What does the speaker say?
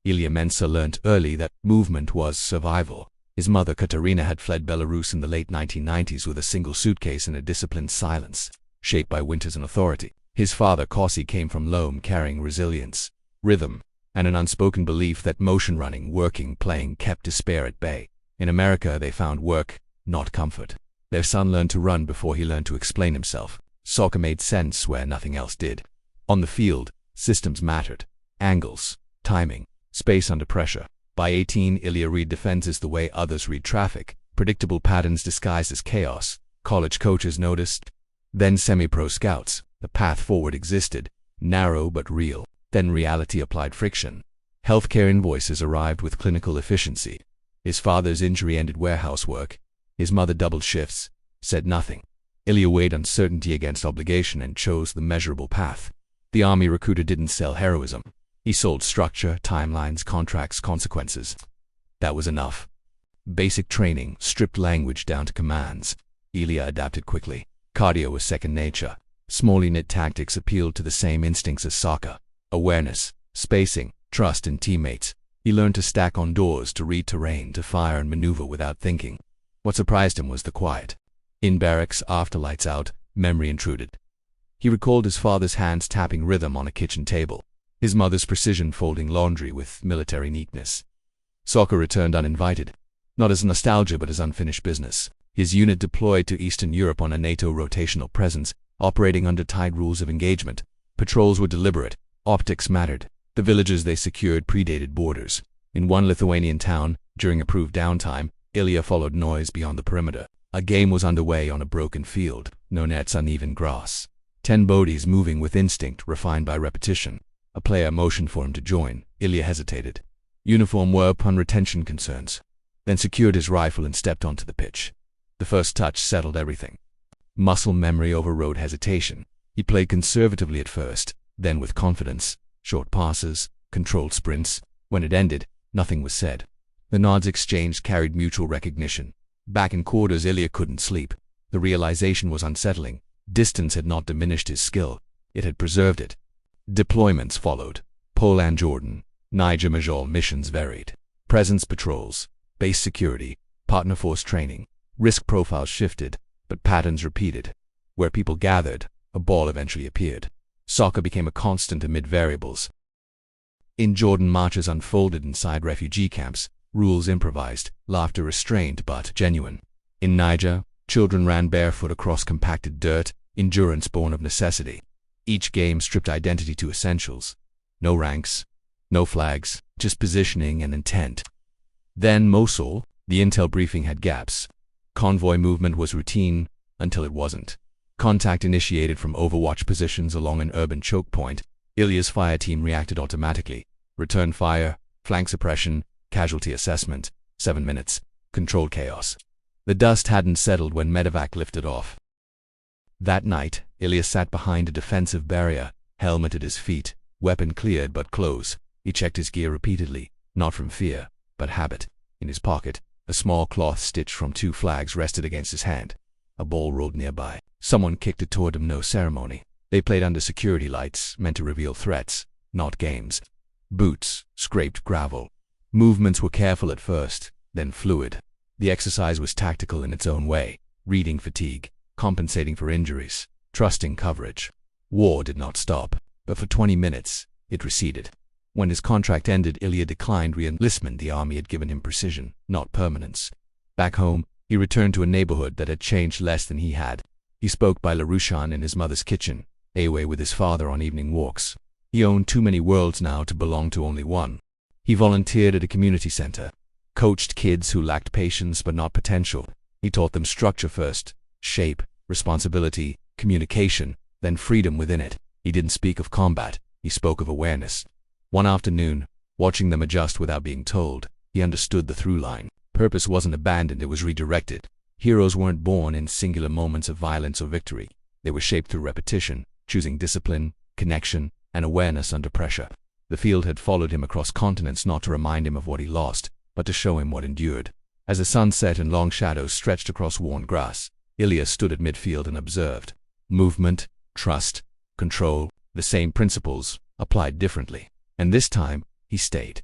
Ilya Mensa learnt early that movement was survival. His mother Katerina had fled Belarus in the late 1990s with a single suitcase and a disciplined silence, shaped by winters and authority. His father Kossi came from Lome carrying resilience, rhythm, and an unspoken belief that motion, running, working, playing kept despair at bay. In America they found work, not comfort. Their son learned to run before he learned to explain himself. Soccer made sense where nothing else did. On the field, systems mattered. Angles, timing, space under pressure. By 18, Ilya read defenses the way others read traffic, predictable patterns disguised as chaos. College coaches noticed. Then semi-pro scouts. The path forward existed, narrow but real. Then reality applied friction. Healthcare invoices arrived with clinical efficiency. His father's injury ended warehouse work. His mother doubled shifts, said nothing. Ilya weighed uncertainty against obligation and chose the measurable path. The army recruiter didn't sell heroism. He sold structure, timelines, contracts, consequences. That was enough. Basic training, stripped language down to commands. Ilya adapted quickly. Cardio was second nature. Small unit tactics appealed to the same instincts as soccer. Awareness, spacing, trust in teammates. He learned to stack on doors, to read terrain, to fire and maneuver without thinking. What surprised him was the quiet. In barracks, after lights out, memory intruded. He recalled his father's hands tapping rhythm on a kitchen table, his mother's precision folding laundry with military neatness. Soccer returned uninvited, not as nostalgia but as unfinished business. His unit deployed to Eastern Europe on a NATO rotational presence, operating under tight rules of engagement. Patrols were deliberate. Optics mattered. The villages they secured predated borders. In one Lithuanian town, during approved downtime, Ilya followed noise beyond the perimeter. A game was underway on a broken field, no nets, uneven grass. 10 bodies moving with instinct, refined by repetition. A player motioned for him to join. Ilya hesitated. Uniform were upon retention concerns. Then secured his rifle and stepped onto the pitch. The first touch settled everything. Muscle memory overrode hesitation. He played conservatively at first, then with confidence. Short passes, controlled sprints. When it ended, nothing was said. The nods exchanged carried mutual recognition. Back in quarters, Ilya couldn't sleep. The realization was unsettling. Distance had not diminished his skill. It had preserved it. Deployments followed. Poland, Jordan, Niger, Majol. Missions varied. Presence patrols, base security, partner force training. Risk profiles shifted, but patterns repeated. Where people gathered, a ball eventually appeared. Soccer became a constant amid variables. In Jordan, marches unfolded inside refugee camps, rules improvised, laughter restrained but genuine. In Niger, children ran barefoot across compacted dirt, endurance born of necessity. Each game stripped identity to essentials. No ranks, no flags, just positioning and intent. Then Mosul, the intel briefing had gaps. Convoy movement was routine until it wasn't. Contact initiated from overwatch positions along an urban choke point. Ilya's fire team reacted automatically. Return fire, flank suppression, casualty assessment. 7 minutes. Controlled chaos. The dust hadn't settled when medevac lifted off. That night, Ilya sat behind a defensive barrier, helmet at his feet, weapon cleared but close. He checked his gear repeatedly, not from fear, but habit. In his pocket, a small cloth stitched from 2 flags rested against his hand. A ball rolled nearby. Someone kicked it toward him, no ceremony. They played under security lights, meant to reveal threats, not games. Boots scraped gravel. Movements were careful at first, then fluid. The exercise was tactical in its own way, reading fatigue, compensating for injuries, trusting coverage. War did not stop, but for 20 minutes, it receded. When his contract ended, Ilya declined re-enlistment. The army had given him precision, not permanence. Back home, he returned to a neighborhood that had changed less than he had. He spoke Belarusian in his mother's kitchen, away with his father on evening walks. He owned too many worlds now to belong to only one. He volunteered at a community center, coached kids who lacked patience but not potential. He taught them structure first, shape, responsibility, communication, then freedom within it. He didn't speak of combat, he spoke of awareness. One afternoon, watching them adjust without being told, he understood the through line. Purpose wasn't abandoned, it was redirected. Heroes weren't born in singular moments of violence or victory. They were shaped through repetition, choosing discipline, connection, and awareness under pressure. The field had followed him across continents not to remind him of what he lost, but to show him what endured. As the sun set and long shadows stretched across worn grass, Ilya stood at midfield and observed. Movement, trust, control, the same principles, applied differently. And this time, he stayed.